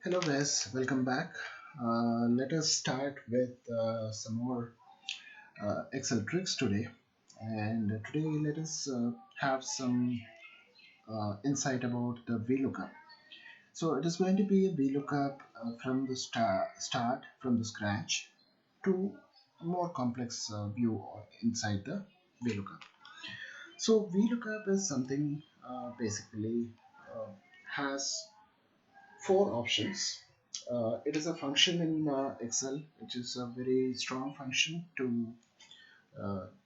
Hello guys, welcome back. Let us start with some more Excel tricks today. And today let us have some insight about the VLOOKUP. So it is going to be a VLOOKUP from the start, from the scratch, to a more complex view inside the VLOOKUP. So VLOOKUP is something basically has four options. It is a function in Excel, which is a very strong function to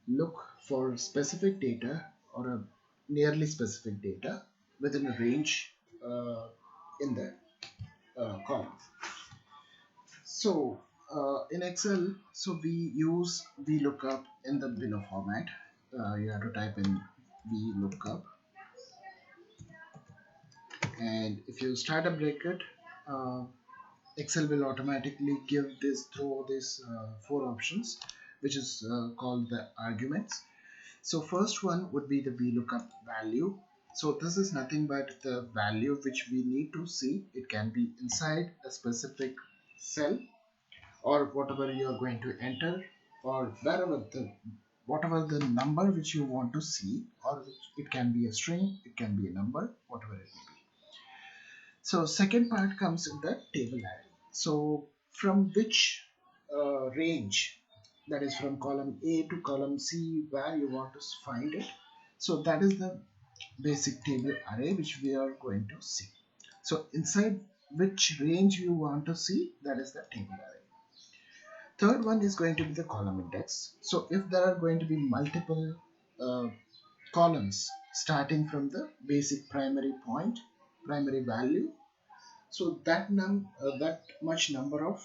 look for specific data or a nearly specific data within a range in the column. So in Excel, so we use VLOOKUP in the below format. You have to type in VLOOKUP, and if you start a bracket, uh, Excel will automatically give this throw this four options, which is called the arguments. So first one would be the VLOOKUP value. So this is nothing but the value which we need to see. It can be inside a specific cell or whatever you are going to enter, or wherever the whatever the number which you want to see, or it can be a string, it can be a number, whatever it may be. So second part comes in the table array. So from which range, that is from column A to column C, where you want to find it. So that is the basic table array which we are going to see. So inside which range you want to see, that is the table array. Third one is going to be the column index. So if there are going to be multiple uh, columns starting from the basic primary point, primary value, so that much number of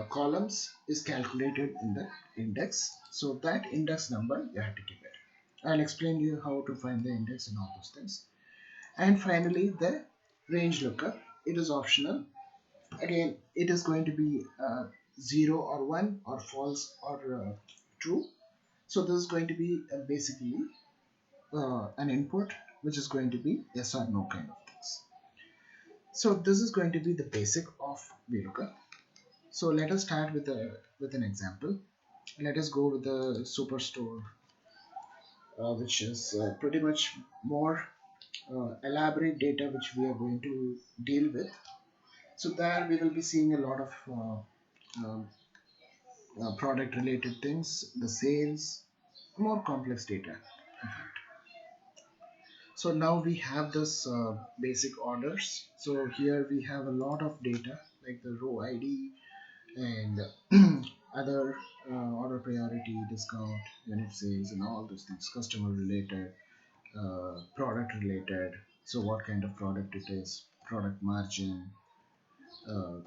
columns is calculated in the index. So that index number you have to give it. I'll explain you how to find the index and all those things. And finally, the range lookup. It is optional. Again, it is going to be 0 or 1 or false or true. So this is going to be basically an input which is going to be yes or no kind of things. So this is going to be the basic of VLOOKUP. So let us start with an example. Let us go with the superstore, which is pretty much more elaborate data which we are going to deal with. So there we will be seeing a lot of product related things, the sales, more complex data. So now we have this basic orders. So here we have a lot of data like the row ID and other order priority, discount, unit sales, and all those things, customer related, product related. So what kind of product it is, product margin,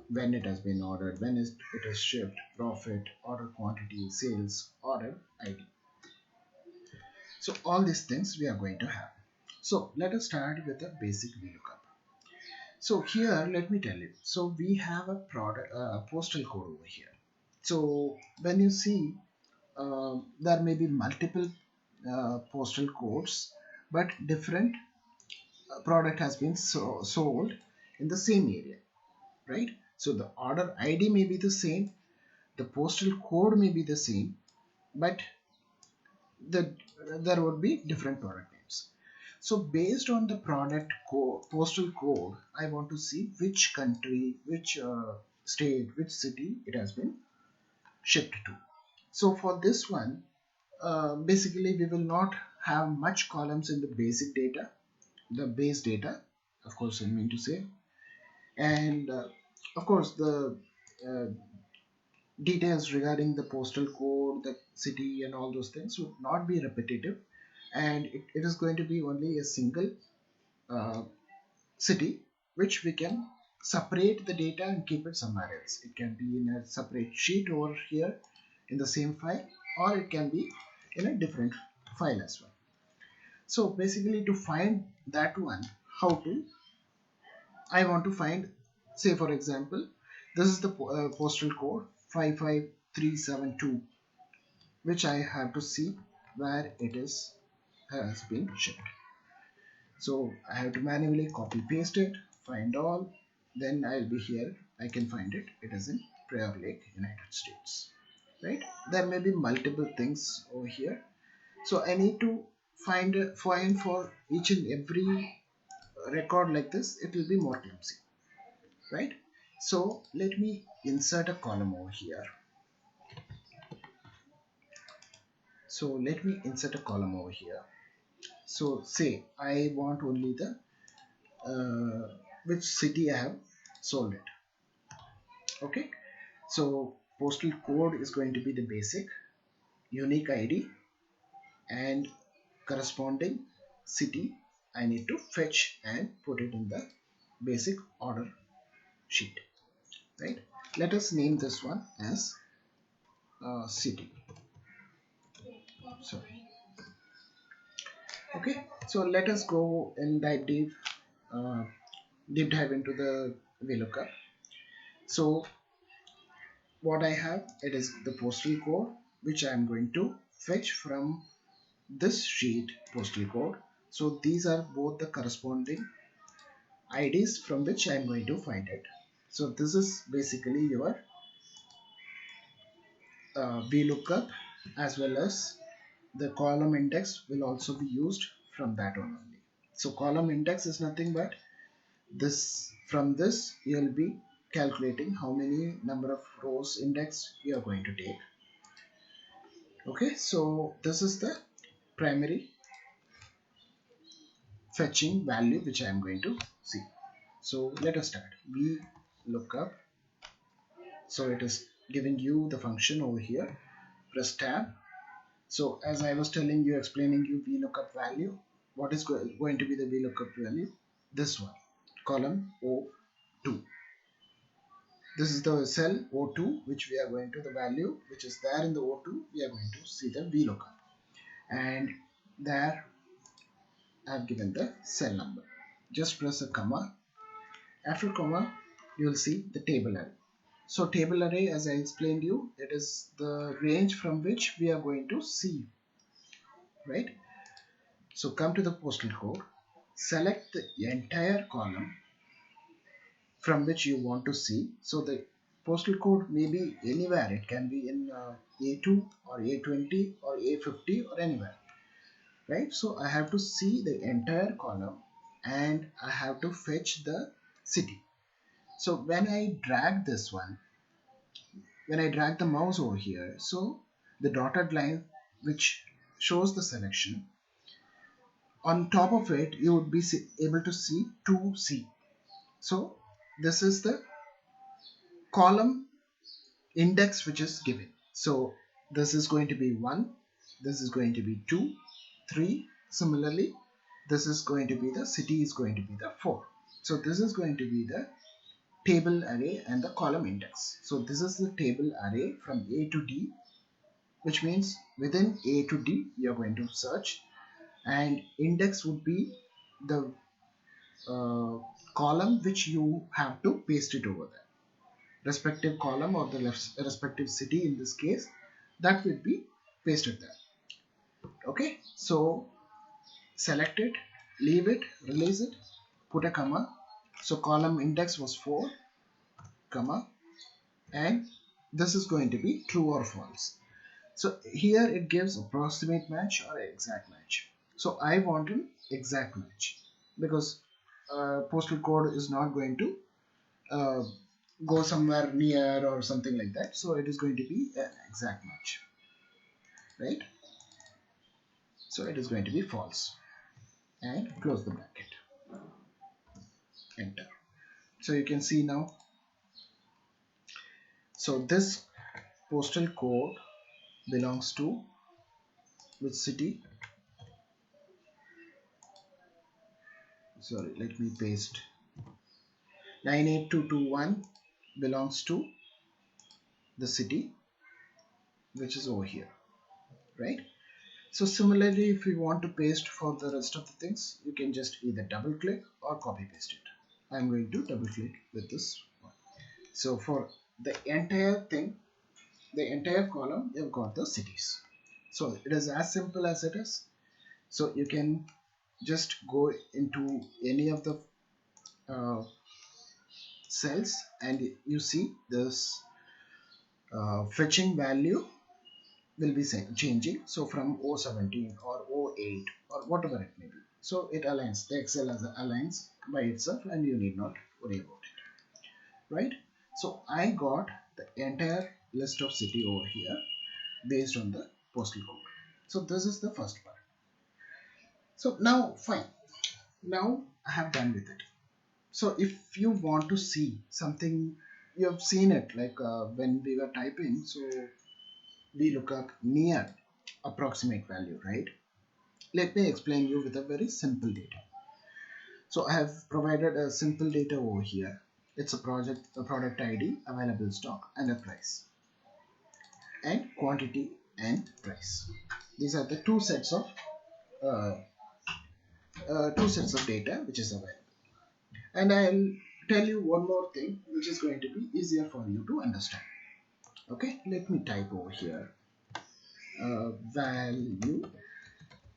when it has been ordered, when it is shipped, profit, order quantity, sales, order ID. So all these things we are going to have. So let us start with a basic VLOOKUP. So here, let me tell you. So we have a product, postal code over here. So when you see, there may be multiple postal codes, but different product has been sold in the same area, right? So the order ID may be the same, the postal code may be the same, but the there would be different product names. So based on the product code, postal code, I want to see which country, which state, which city it has been shipped to. So for this one, basically we will not have much columns in the basic data, the base data, of course I mean to say, and of course the uh, details regarding the postal code, the city, and all those things would not be repetitive, and it is going to be only a single uh, city which we can separate the data and keep it somewhere else. It can be in a separate sheet over here in the same file, or it can be in a different file as well. So basically to find that one, how to, I want to find, say for example, this is the postal code 55372, which I have to see where it is has been shipped. So I have to manually copy paste it, find all, then I'll be here. I can find it. It is in Prior Lake, United States. Right? There may be multiple things over here. So I need to find for each and every record like this. It will be more clumsy. Right? So let me insert a column over here. So let me insert a column over here. So say I want only the which city I have sold it. Okay. So postal code is going to be the basic, unique ID, and corresponding city I need to fetch and put it in the basic order sheet. Right. Let us name this one as city. Sorry. Okay. So let us go and uh, deep dive into the VLOOKUP. So what I have, it is the postal code which I am going to fetch from this sheet postal code. So these are both the corresponding IDs from which I am going to find it. So this is basically your VLOOKUP, as well as the column index will also be used from that one only. So column index is nothing but this, from this you will be calculating how many number of rows index you are going to take. Okay, so this is the primary fetching value which I am going to see. So let us start. We look up. So it is giving you the function over here. Press tab. So as I was telling you, explaining you VLOOKUP value, what is going to be the VLOOKUP value? This one, column O2. This is the cell O2 which we are going to, the value which is there in the O2, we are going to see the VLOOKUP. And there I have given the cell number. Just press a comma. After comma, you will see the table array. So table array, as I explained you, it is the range from which we are going to see, right? So come to the postal code, select the entire column from which you want to see. So the postal code may be anywhere. It can be in A2 or A20 or A50 or anywhere, right? So I have to see the entire column and I have to fetch the city. So when I drag this one, when I drag the mouse over here, so the dotted line which shows the selection, on top of it you would be able to see 2C. So this is the column index which is given. So this is going to be 1, this is going to be 2, 3. Similarly, this is going to be the city is going to be the 4. So this is going to be the table array and the column index. So this is the table array from A to D, which means within A to D you are going to search, and index would be the uh, column which you have to paste it over there, respective column or the respective city in this case, that will be pasted there. Okay, so select it, leave it, release it, put a comma. So column index was 4, comma, and this is going to be true or false. So here it gives approximate match or exact match. So I want an exact match because postal code is not going to uh, go somewhere near or something like that. So it is going to be an exact match, right? So it is going to be false, and close the bracket, enter. So you can see now. So this postal code belongs to which city? Sorry, let me paste. 98221 belongs to the city which is over here, right? So similarly, if you want to paste for the rest of the things, you can just either double click or copy paste it. I'm going to double click with this one. So for the entire thing, the entire column, you've got the cities. So it is as simple as it is. So you can just go into any of the uh, cells, and you see this fetching value will be changing. So from O17 or O8 or whatever it may be. So it aligns, the Excel aligns by itself, and you need not worry about it, right? So I got the entire list of city over here based on the postal code. So this is the first part. So now fine, now I have done with it. So if you want to see something, you have seen it like when we were typing, so we look up near approximate value, right? Let me explain you with a very simple data. So I have provided a simple data over here. It's a product ID, available stock, and a price, and quantity and price. These are the uh, two sets of data which is available. And I'll tell you one more thing which is going to be easier for you to understand. Okay, let me type over here value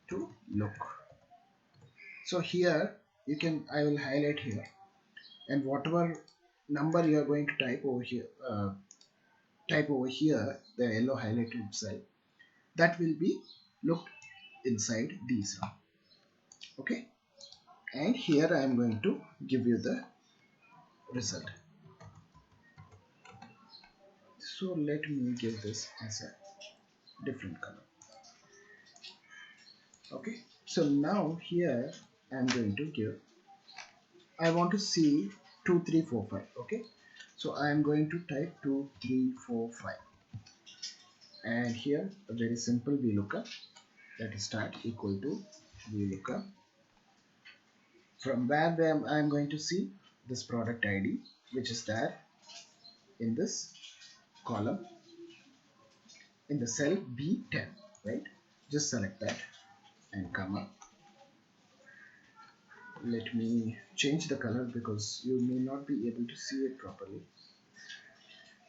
to look. So here I will highlight here, and whatever number you are going to type over here, the yellow highlighted cell, that will be looked inside these row. Okay, and here I am going to give you the result. So let me give this as a different color. Okay, so now here I am going to give, I want to see 2345. Okay, so I am going to type 2345, and here a very simple VLOOKUP, that is start equal to VLOOKUP, from where I am going to see this product ID which is there in this column in the cell B10, right? Just select that and come up. Let me change the color because you may not be able to see it properly.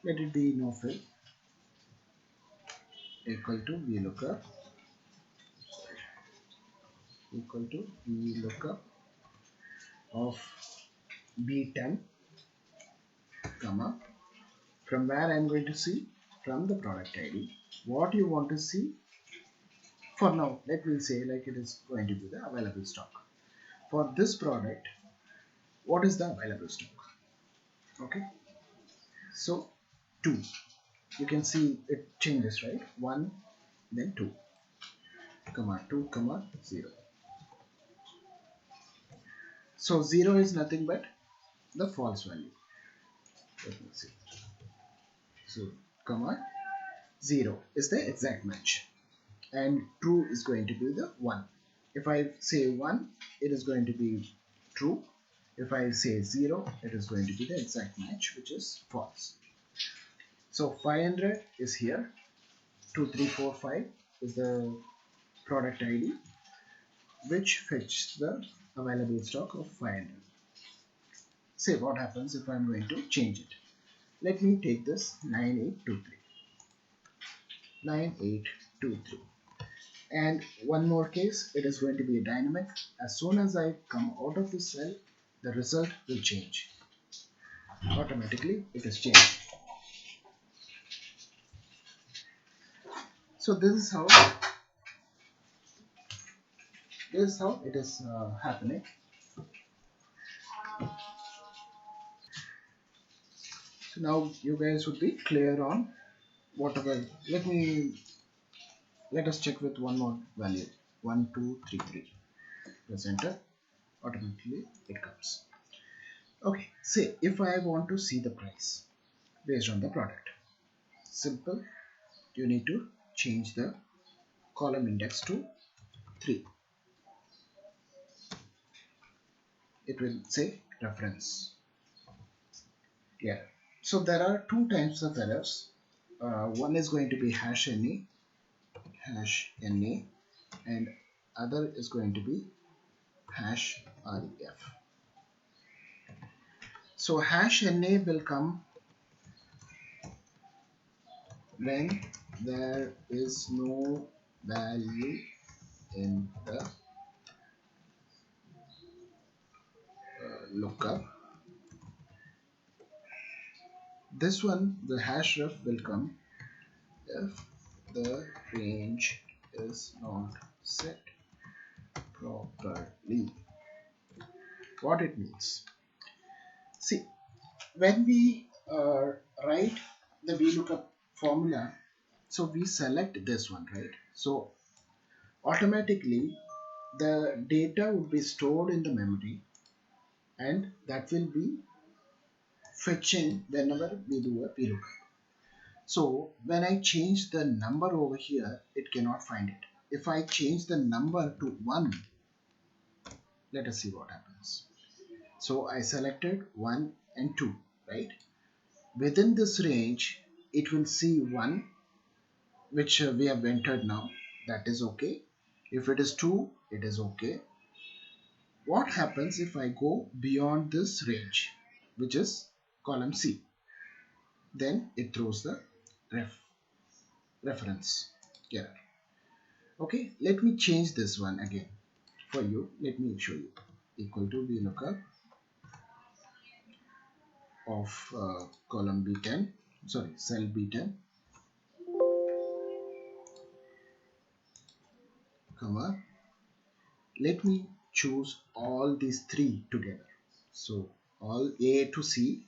Let it be no fill, equal to VLOOKUP, equal to VLOOKUP of B10, comma, from where I am going to see from the product ID what you want to see. For now, let me say like it is going to be the available stock. For this product, what is the available stock? Okay, so 2. You can see it changes, right? 1, then 2, comma 2, comma 0. So 0 is nothing but the false value. Let me see. So comma 0 is the exact match, and true is going to be the 1. If I say 1, it is going to be true. If I say 0, it is going to be the exact match, which is false. So 500 is here, 2345 is the product ID which fetches the available stock of 500. Say what happens if I'm going to change it. Let me take this 9823. 9823. And one more case, it is going to be a dynamic. As soon as I come out of the cell, the result will change. Automatically it is changed. So this is how it is happening. So now you guys would be clear on whatever. Let us check with one more value, 1233. Press enter, automatically it comes. Okay, say if I want to see the price based on the product, simple, you need to change the column index to 3. It will say reference. Yeah, so there are two types of errors. One is going to be #NA, and other is going to be #REF. So #NA will come when there is no value in the lookup this one, the hash ref will come if the range is not set properly. What it means? See, when we write the VLOOKUP formula, so we select this one, right? So automatically the data would be stored in the memory, and that will be fetching whenever we do a VLOOKUP. So when I change the number over here, it cannot find it. If I change the number to 1, let us see what happens. So I selected 1 and 2, right? Within this range, it will see 1, which we have entered now. That is okay. If it is 2, it is okay. What happens if I go beyond this range, which is column C? Then it throws the reference error. Okay, let me change this one again for you. Let me show you. Equal to VLOOKUP of column B10, sorry, cell B10, comma. Let me choose all these three together. So all A to C,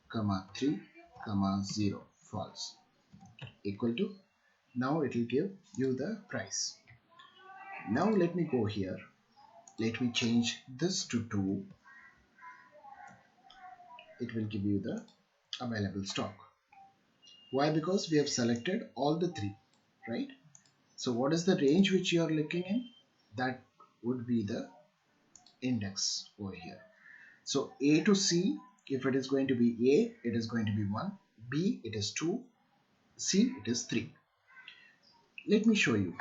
comma 3, comma 0, false, equal to. Now it will give you the price. Now let me go here. Let me change this to 2. It will give you the available stock. Why? Because we have selected all the three, right? So what is the range which you are looking in? That would be the index over here. So A to C, if it is going to be A, it is going to be 1, B, it is 2, C, it is 3. Let me show you.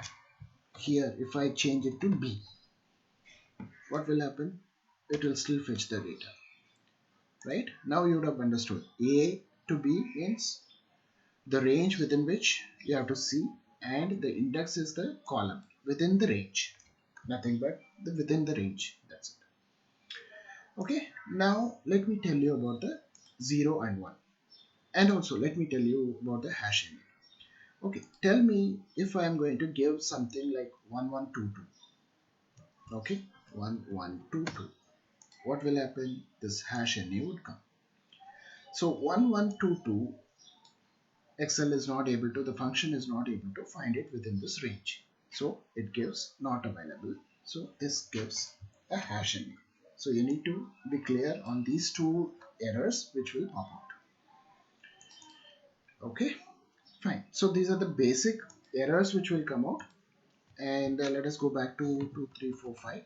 Here, if I change it to B, what will happen? It will still fetch the data, right? Now you would have understood. A to B means the range within which you have to see, and the index is the column within the range. Nothing but within the range. That's it. Okay, now let me tell you about the 0 and 1. And also let me tell you about the hashing. Okay, tell me if I am going to give something like 1122. Okay, 1122. What will happen? This hash NA would come. So 1122, Excel is not able to, the function is not able to find it within this range. So it gives not available. So this gives a hash NA. So you need to be clear on these two errors which will pop out. Okay, fine. So these are the basic errors which will come out. And let us go back to 2, 3, 4, 5.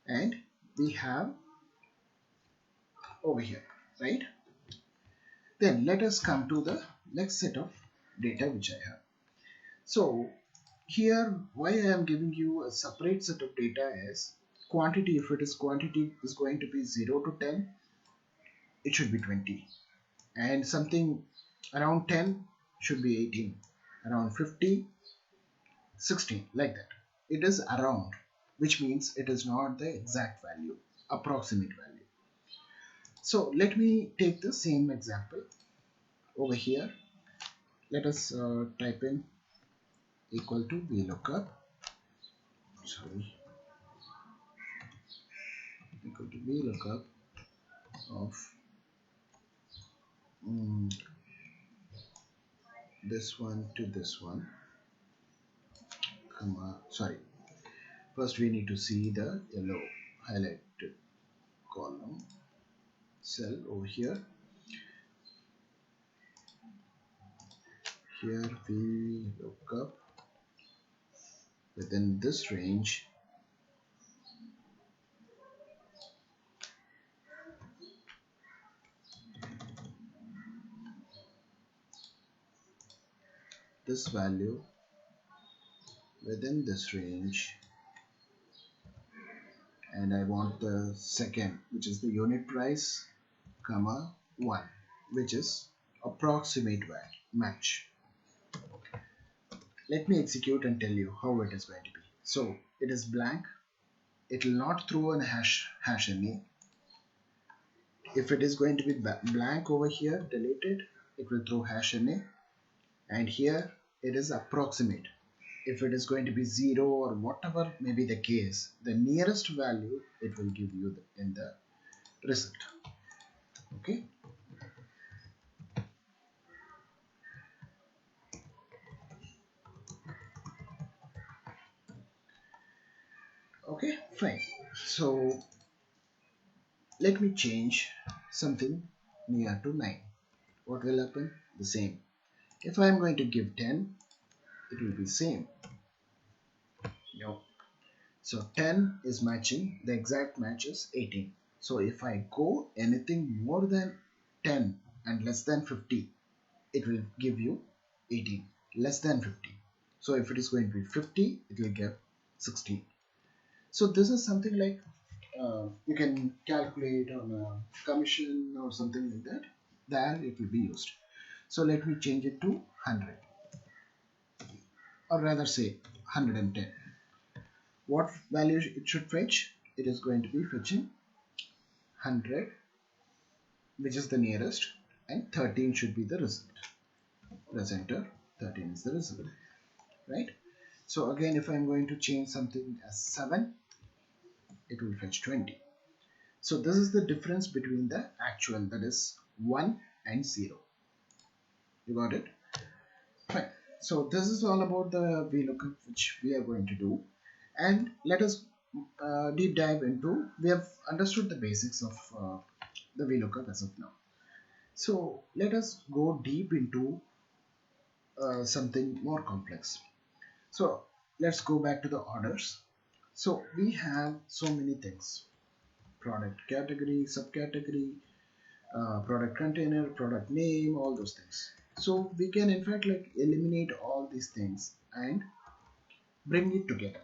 And we have over here, right? Then let us come to the next set of data which I have. So here, why I am giving you a separate set of data is quantity. If it is quantity is going to be 0 to 10, it should be 20, and something around 10 should be 18, around 50, 16, like that. It is around, which means it is not the exact value, approximate value. So let me take the same example over here. Let us type in equal to VLOOKUP, sorry, equal to VLOOKUP of this one to this one, comma, sorry, first we need to see the yellow highlighted column cell over here. Here we look up within this range this value within this range, and I want the second, which is the unit price, comma 1, which is approximate match. Let me execute and tell you how it is going to be. So it is blank. It will not throw a hash NA. If it is going to be blank over here, deleted, it will throw hash na, and here it is approximate. If it is going to be 0 or whatever may be the case, the nearest value it will give you in the result. Okay. Okay, fine. So let me change something near to 9. What will happen? The same. If I am going to give 10, it will be same. No. So 10 is matching, the exact match is 18. So if I go anything more than 10 and less than 50, it will give you 18. Less than 50. So if it is going to be 50, it will give 16. So this is something like you can calculate on a commission or something like that. There it will be used. So let me change it to 100, or rather say 110. What value it should fetch? It is going to be fetching 100, which is the nearest, and 13 should be the result. Press enter. 13 is the result, right? So again, if I'm going to change something as 7, it will fetch 20. So this is the difference between the actual, that is 1 and 0. You got it? Fine. So this is all about the VLOOKUP which we are going to do, and let us deep dive into. We have understood the basics of the VLOOKUP as of now. So let us go deep into something more complex. So let's go back to the orders. So we have so many things: product category, subcategory, product container, product name, all those things. So we can in fact like eliminate all these things and bring it together.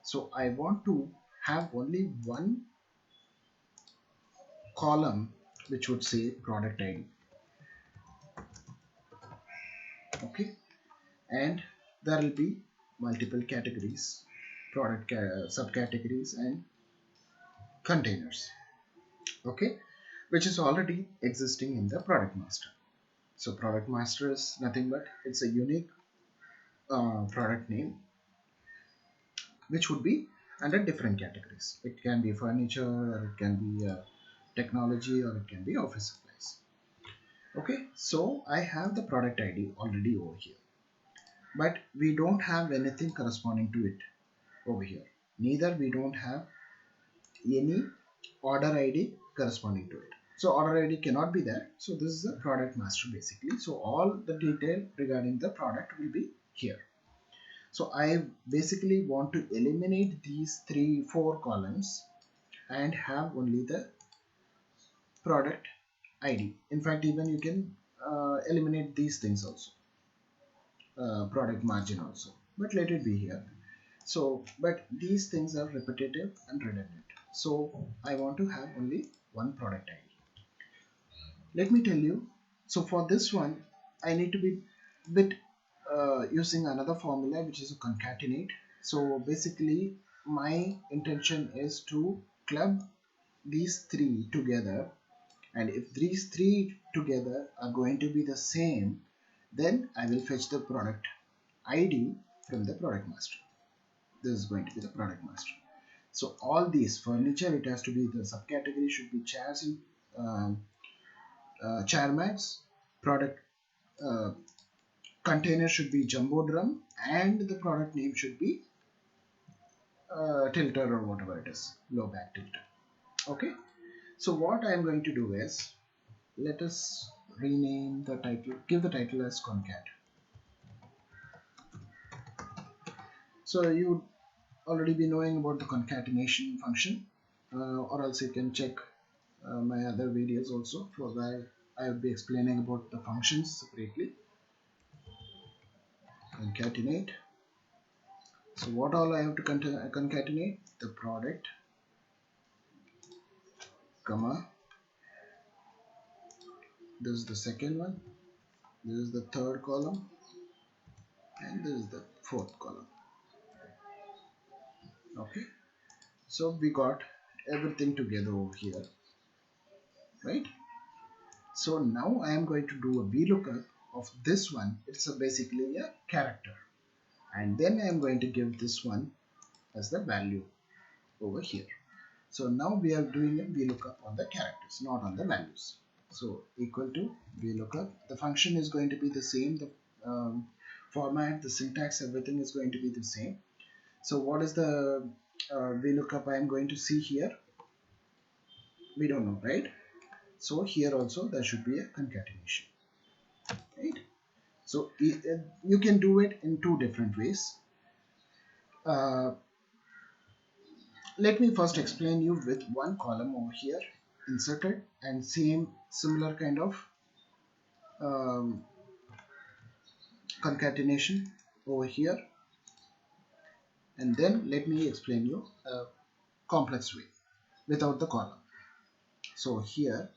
So I want to have only one column which would say product ID. Okay, and there will be multiple categories, subcategories, and containers. Okay, which is already existing in the product master. So product master is nothing but it's a unique product name which would be under different categories. It can be furniture, or it can be technology, or it can be office supplies. Okay, so I have the product ID already over here, but we don't have anything corresponding to it over here. Neither we don't have any order ID corresponding to it. So order ID cannot be there. So this is the product master basically. So all the detail regarding the product will be here. So I basically want to eliminate these 3-4 columns and have only the product ID. In fact, even you can eliminate these things also, product margin also, but let it be here. So but these things are repetitive and redundant, so I want to have only one product ID. Let me tell you, so for this one I need to be bit using another formula, which is a concatenate. So basically my intention is to club these three together, and if these three together are going to be the same, then I will fetch the product ID from the product master. This is going to be the product master. So all these furniture, it has to be the subcategory should be chairs and chair mats. Product uh, container should be jumbo drum, and the product name should be tilter or whatever it is, low back tilter. Okay. So what I am going to do is, let us rename the title, give the title as concat. So you would already be knowing about the concatenation function, or else you can check my other videos also, for where I will be explaining about the functions separately. Concatenate. So what all I have to concatenate? The product, comma, this is the second one, this is the third column, and this is the fourth column. Okay, so we got everything together over here. right? So now I am going to do a VLOOKUP of this one. It's basically a character, and then I am going to give this one as the value over here. So now we are doing a VLOOKUP on the characters, not on the values. So equal to VLOOKUP. The function is going to be the same. The format, the syntax, everything is going to be the same. So what is the VLOOKUP I am going to see here? We don't know, right? So here also there should be a concatenation, right? So you can do it in two different ways. Uh, Let me first explain you with one column over here inserted and same similar kind of um, concatenation over here, and then let me explain you a complex way without the column. So here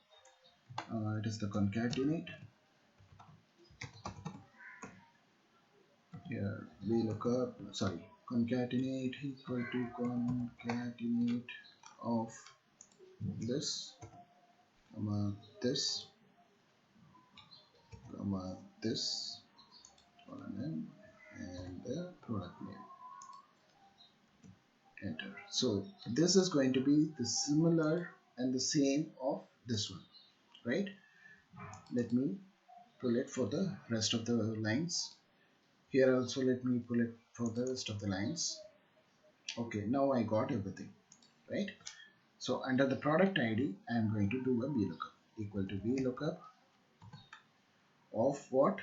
it is the concatenate. Here we look up, sorry, concatenate equal to concatenate of this comma this comma this colon and the product name, enter. So this is going to be the similar and the same of this one, right? Let me pull it for the rest of the lines. Here also let me pull it for the rest of the lines. Okay, now I got everything, right? So under the product ID I am going to do a VLOOKUP equal to VLOOKUP of what?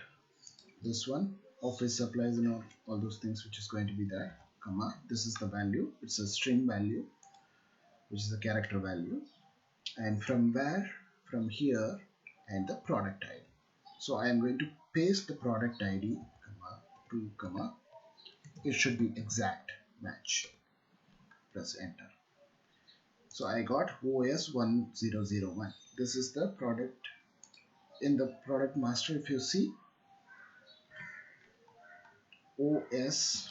This one, office supplies and all those things, which is going to be there, comma, this is the value, it's a string value, which is a character value, and from where? From here, and the product ID. So I am going to paste the product ID, comma, to comma, it should be exact match. Press enter. So I got OS 1001. This is the product. In the product master, if you see OS,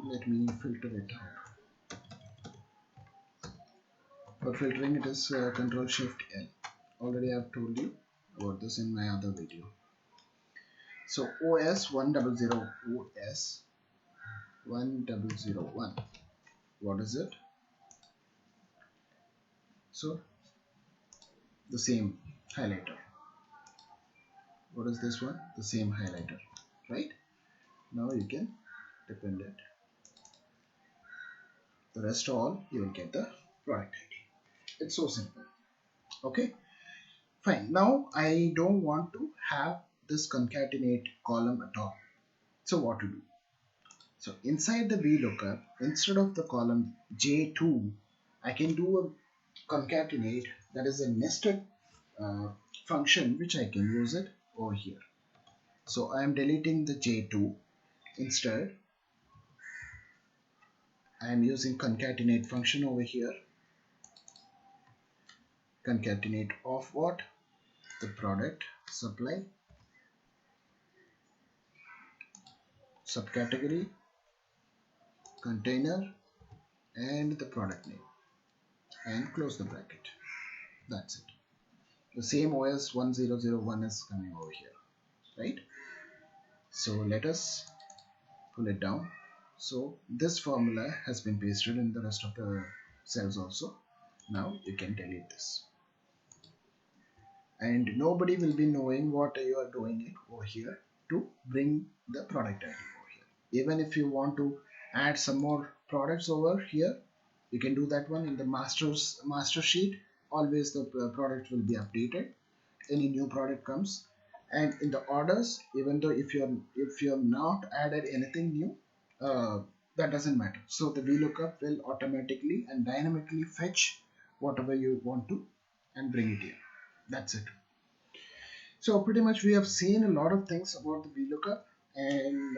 let me filter it out. For filtering, it is Control Shift L. Already I have told you about this in my other video. So OS 100, OS 1001. What is it? So the same highlighter. What is this one? The same highlighter, right? Now you can depend it. The rest all you will get the product ID. It's so simple. Okay, fine. Now I don't want to have this concatenate column at all. So what to do? So inside the VLOOKUP, instead of the column J2, I can do a concatenate, that is a nested uh, function which I can use it over here. So I am deleting the J2. Instead, I am using concatenate function over here. Concatenate of what? The product supply, subcategory, container, and the product name, and close the bracket. That's it. The same OS 1001 is coming over here, right? So let us pull it down. So this formula has been pasted in the rest of the cells also. Now you can delete this, and nobody will be knowing what you are doing it over here to bring the product ID over here. Even if you want to add some more products over here, you can do that one in the master sheet. Always the product will be updated. Any new product comes, and in the orders, even though if you have not added anything new, that doesn't matter. So the VLOOKUP will automatically and dynamically fetch whatever you want to and bring it here. That's it. So pretty much we have seen a lot of things about the VLOOKUP, and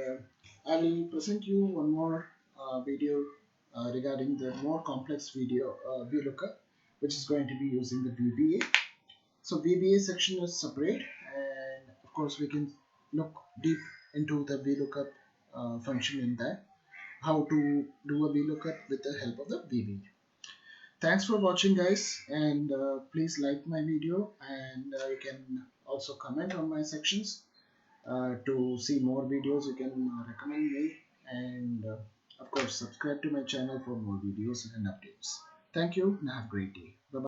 I'll present you one more video regarding the more complex video VLOOKUP, which is going to be using the VBA. So VBA section is separate, and of course we can look deep into the VLOOKUP function in that, how to do a VLOOKUP with the help of the VBA. thanks for watching, guys, and please like my video, and you can also comment on my sections. To see more videos, you can recommend me, and of course, subscribe to my channel for more videos and updates. Thank you, and have a great day. Bye bye.